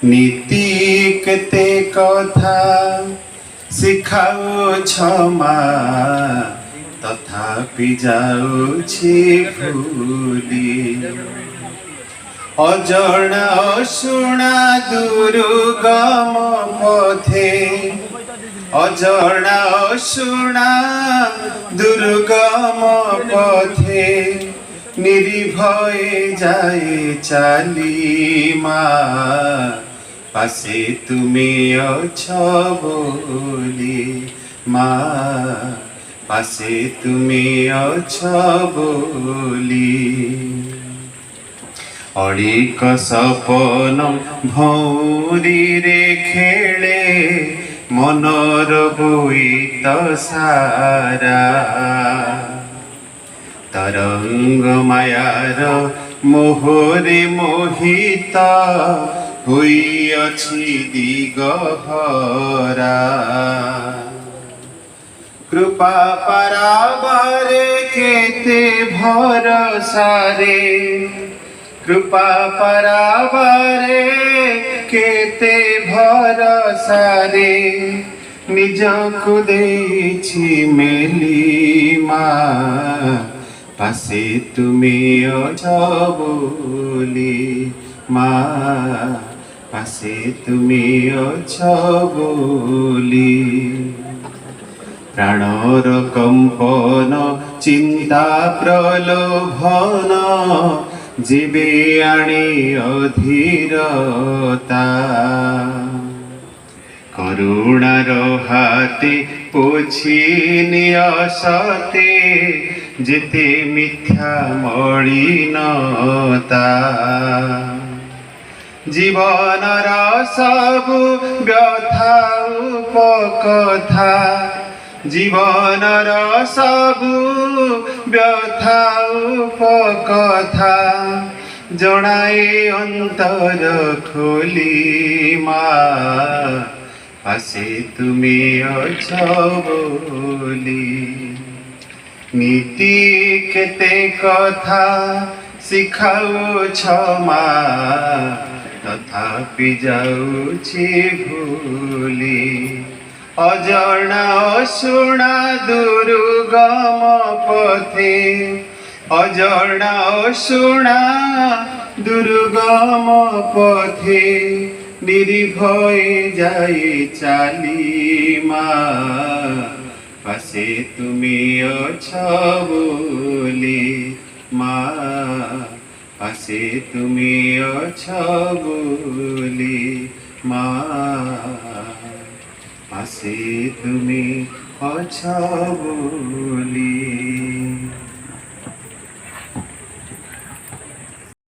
নীতি কেতে কথা শিখাউছ মা, তথাপি যাଉଛି ভুলি। অজনা অশুଣା দুর্গম পথে, অজনা অশুଣା দুর্গম পথে, নির্ভয়ে যায় চালি মা, পাশে তুমি অছ বলি মা, পাশে তুমি অছ বলি। অড়িক সপন ভৌরিরে খেলে, মনর বইত সারা, তরঙ্গ মায়ার মোহরে মোহিত, হইয়াছি দিগহরা। কৃপা পারাবারে কেতে ভরসারে, কৃপা পারাবারে কেতে ভরসারে, নিজକୁ ଦେଇଛି মেলি মা, পাশে তুমি অছ বলি মা, পাশে তুমি অছ বলি। প্রাণর কম্পন চিন্তা প্রলোভন, জীবে আনি অধীরতা। করুণার হাতে পোছি নিয় সতে, যেতে মিথ্যা মলিনতা। জীবনর সবু ব্যথা উপকথা, জীবনর সবু ব্যথা উপকথা, জনাই অন্তর খোলি মা, পাশে তুমি অছ বলি। নীতি কেতে কথা শিখাউছ মা, তথাপি যাଉଛି ভুলি। অজনা অশুଣା দুর্গম পথে, অজনা অশুଣା দুর্গম পথে, নির্ভয়ে যাই চালি মা, পাশে তুমি অছ বলি মা, পাশে তুমি অছ বলি মা, পাশে তুমি অছ বলি।